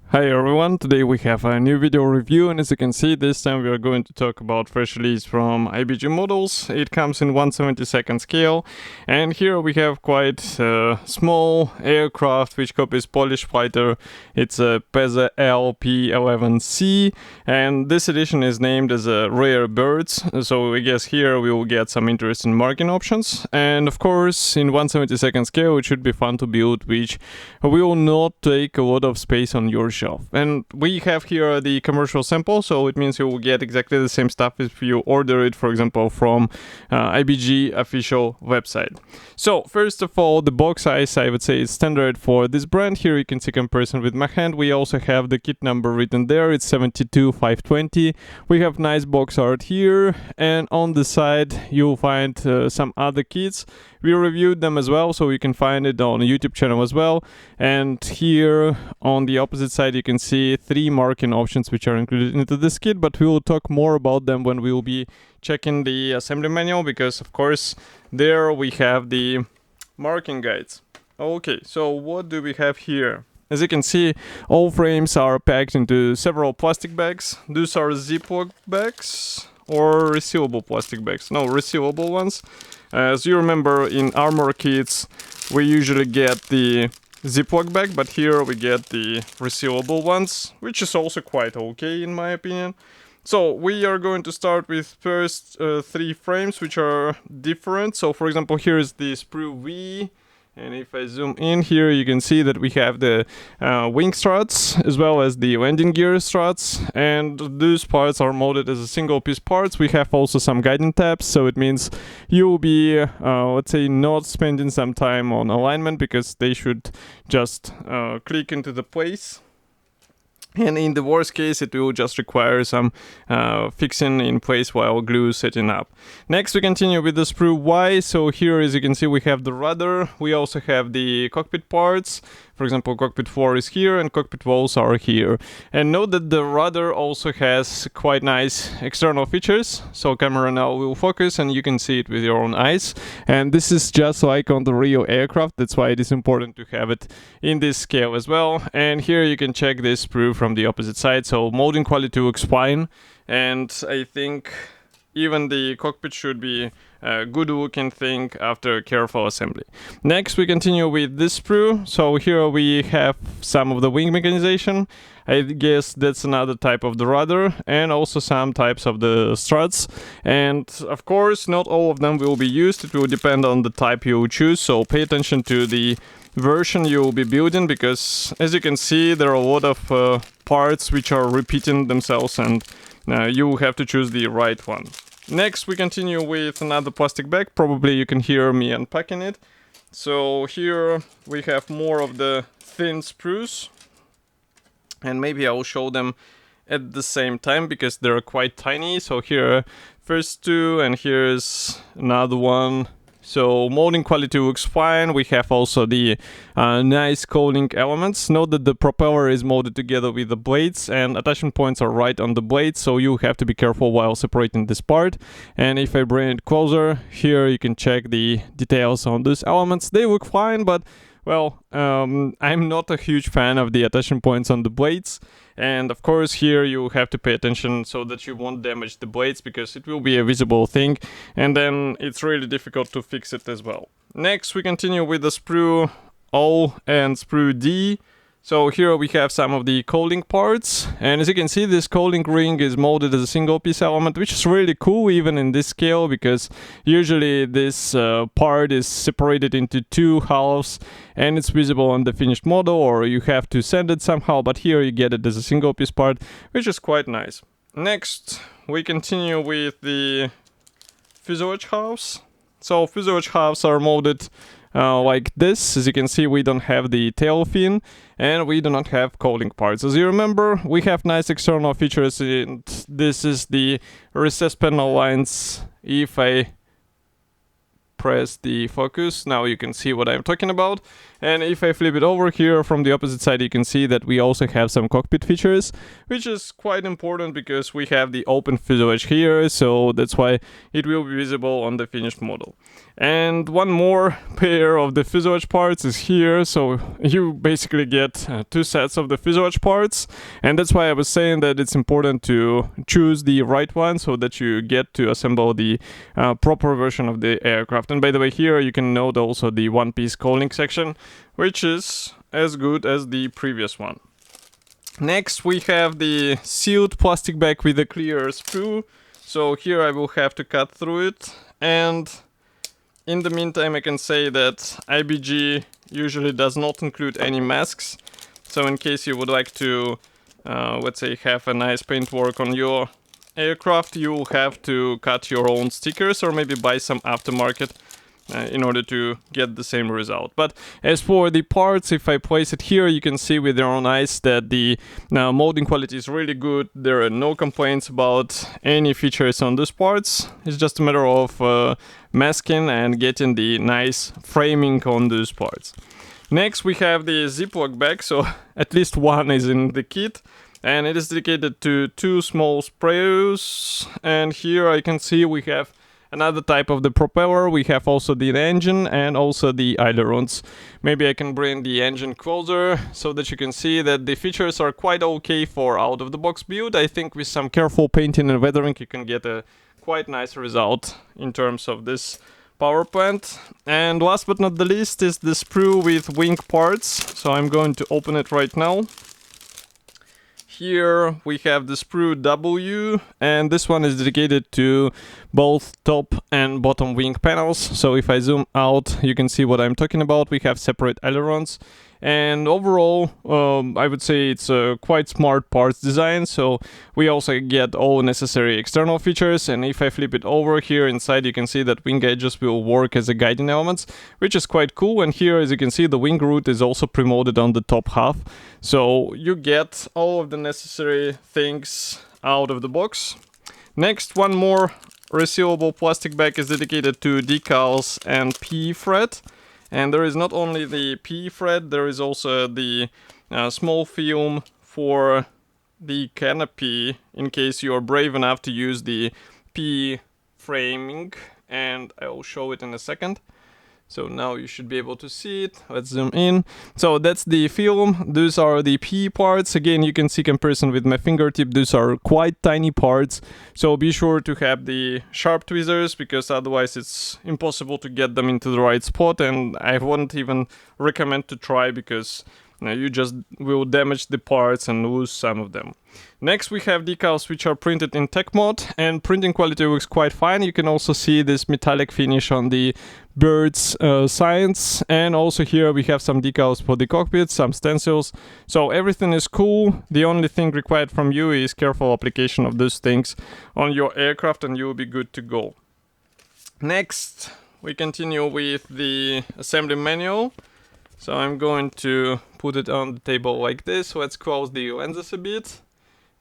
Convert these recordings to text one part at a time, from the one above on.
Hi everyone, today we have a new video review, and as you can see, this time we are going to talk about fresh release from IBG models. It comes in 1/72 scale, and here we have quite a small aircraft which copies Polish fighter. It's a PZL P.11c, and this edition is named as a rare birds, so I guess here we will get some interesting marking options. And of course, in 1/72 scale it should be fun to build, which will not take a lot of space on your shelf. And we have here the commercial sample, so it means you will get exactly the same stuff if you order it, for example, from IBG official website. So first of all, the box size, I would say, is standard for this brand. Here you can see comparison with my hand. We also have the kit number written there. It's 72520. We have nice box art here, and on the side you'll find some other kits. We reviewed them as well, so you can find it on the YouTube channel as well. And here on the opposite side you can see 3 marking options which are included into this kit, but we will talk more about them when we will be checking the assembly manual, because of course there we have the marking guides. Okay, so what do we have here? As you can see, all frames are packed into several plastic bags. These are Ziploc bags or resealable plastic bags. No, resealable ones. As you remember, in armor kits we usually get the Ziploc bag, but here we get the resealable ones, which is also quite okay in my opinion. So we are going to start with first 3 frames which are different. So for example, here is the sprue V. And if I zoom in here, you can see that we have the wing struts as well as the landing gear struts, and those parts are molded as a single piece parts. We have also some guiding tabs, so it means you will be, let's say, not spending some time on alignment, because they should just click into the place. And in the worst case, it will just require some fixing in place while glue setting up. Next, we continue with the sprue Y. So here, as you can see, we have the rudder. We also have the cockpit parts. For example, cockpit floor is here and cockpit walls are here. And note that the rudder also has quite nice external features. So camera now will focus and you can see it with your own eyes. And this is just like on the real aircraft. That's why it is important to have it in this scale as well. And here you can check this sprue from the opposite side. So molding quality looks fine. And I think even the cockpit should be a good looking thing after careful assembly. Next, we continue with this sprue. So here we have some of the wing mechanization. I guess that's another type of the rudder, and also some types of the struts. And of course, not all of them will be used. It will depend on the type you choose. So pay attention to the version you will be building, because as you can see, there are a lot of parts which are repeating themselves, and you will have to choose the right one. Next, we continue with another plastic bag. Probably you can hear me unpacking it. So here we have more of the thin sprues, and maybe I will show them at the same time because they're quite tiny. So here first 2, and here's another one. So molding quality looks fine. We have also the nice cowling elements. Note that the propeller is molded together with the blades, and attachment points are right on the blades, so you have to be careful while separating this part. And if I bring it closer, here you can check the details on these elements. They look fine, but well, I'm not a huge fan of the attachment points on the blades. And of course here you have to pay attention so that you won't damage the blades, because it will be a visible thing and then it's really difficult to fix it as well. Next, we continue with the sprue O and sprue D. So here we have some of the cowling parts, and as you can see, this cowling ring is molded as a single piece element, which is really cool even in this scale, because usually this part is separated into 2 halves and it's visible on the finished model, or you have to sand it somehow, but here you get it as a single piece part, which is quite nice. Next, we continue with the fuselage halves. So fuselage halves are molded like this. As you can see, we don't have the tail fin and we do not have cowling parts. As you remember, we have nice external features, and this is the recessed panel lines. If I press the focus, now you can see what I'm talking about. And if I flip it over here from the opposite side, you can see that we also have some cockpit features, which is quite important because we have the open fuselage here, so that's why it will be visible on the finished model. And one more pair of the fuselage parts is here, so you basically get 2 sets of the fuselage parts, and that's why I was saying that it's important to choose the right one so that you get to assemble the proper version of the aircraft. And by the way, here you can note also the one-piece cowling section, which is as good as the previous one. Next we have the sealed plastic bag with a clear sprue, so here I will have to cut through it, and in the meantime I can say that IBG usually does not include any masks, so in case you would like to let's say have a nice paintwork on your aircraft, you will have to cut your own stickers or maybe buy some aftermarket in order to get the same result. But as for the parts, if I place it here, you can see with your own eyes that the molding quality is really good. There are no complaints about any features on these parts. It's just a matter of masking and getting the nice framing on those parts. Next we have the Ziploc bag, so at least one is in the kit, and it is dedicated to 2 small sprayers. And here I can see we have another type of the propeller. We have also the engine and also the ailerons. Maybe I can bring the engine closer so that you can see that the features are quite okay for out of the box build. I think with some careful painting and weathering you can get a quite nice result in terms of this power plant. And last but not the least is the sprue with wing parts, so I'm going to open it right now. Here we have the sprue W, and this one is dedicated to both top and bottom wing panels. So if I zoom out, you can see what I'm talking about. We have separate ailerons, and overall I would say it's a quite smart parts design. So we also get all necessary external features, and if I flip it over here inside, you can see that wing edges will work as a guiding elements, which is quite cool. And here, as you can see, the wing root is also pre-molded on the top half, so you get all of the necessary things out of the box. Next, one more resealable plastic bag is dedicated to decals and P thread. And there is not only the P thread, there is also the small film for the canopy in case you are brave enough to use the P framing, and I will show it in a second. So now you should be able to see it. Let's zoom in. So that's the film. Those are the P parts. Again, you can see comparison with my fingertip. Those are quite tiny parts. So be sure to have the sharp tweezers, because otherwise it's impossible to get them into the right spot. And I wouldn't even recommend to try, because you just will damage the parts and lose some of them. Next we have decals which are printed in tech mode, and printing quality looks quite fine. You can also see this metallic finish on the bird's signs, and also here we have some decals for the cockpit, some stencils. So everything is cool. The only thing required from you is careful application of those things on your aircraft, and you will be good to go. Next we continue with the assembly manual. So I'm going to put it on the table like this. Let's close the lenses a bit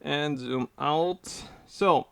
and zoom out. So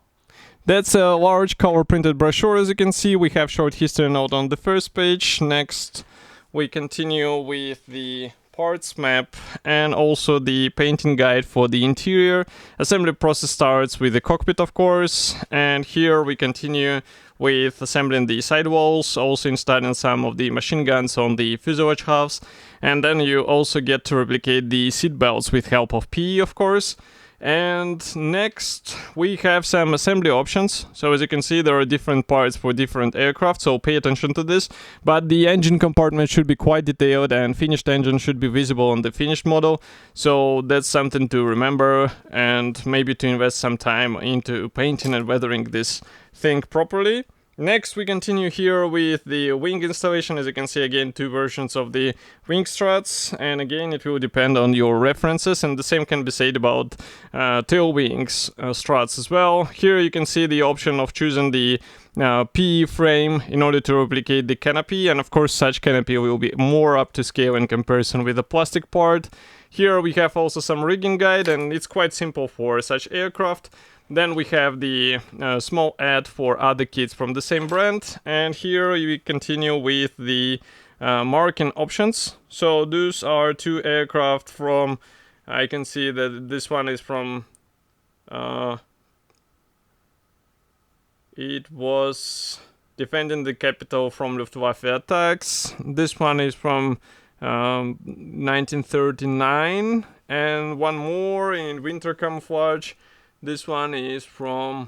that's a large color printed brochure. As you can see, we have short history note on the first page. Next we continue with the parts map and also the painting guide for the interior. Assembly process starts with the cockpit, of course, and here we continue with assembling the sidewalls, also installing some of the machine guns on the fuselage halves, and then you also get to replicate the seat belts with help of P, of course. And next we have some assembly options. So as you can see, there are different parts for different aircraft, so pay attention to this. But the engine compartment should be quite detailed, and finished engine should be visible on the finished model. So that's something to remember, and maybe to invest some time into painting and weathering this thing properly. Next we continue here with the wing installation. As you can see, again, 2 versions of the wing struts, and again it will depend on your references, and the same can be said about tail wings struts as well. Here you can see the option of choosing the P frame in order to replicate the canopy, and of course such canopy will be more up to scale in comparison with the plastic part. Here we have also some rigging guide, and it's quite simple for such aircraft. Then we have the small ad for other kits from the same brand, and here we continue with the marking options. So those are 2 aircraft from, I can see that this one is from it was defending the capital from Luftwaffe attacks. This one is from 1939, and one more in winter camouflage. This one is from,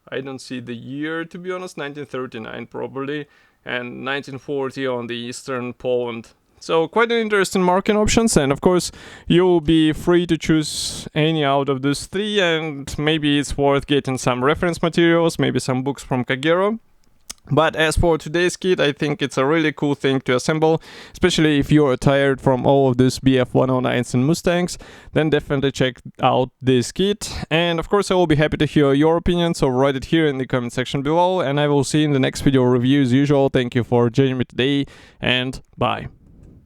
I don't see the year to be honest, 1939 probably, and 1940 on the eastern Poland. So quite an interesting marking options, and of course you'll be free to choose any out of these 3, and maybe it's worth getting some reference materials, maybe some books from Kagero. But as for today's kit, I think it's a really cool thing to assemble, especially if you're tired from all of these BF-109s and Mustangs, then definitely check out this kit. And of course I will be happy to hear your opinion, so write it here in the comment section below, and I will see you in the next video review as usual. Thank you for joining me today, and bye.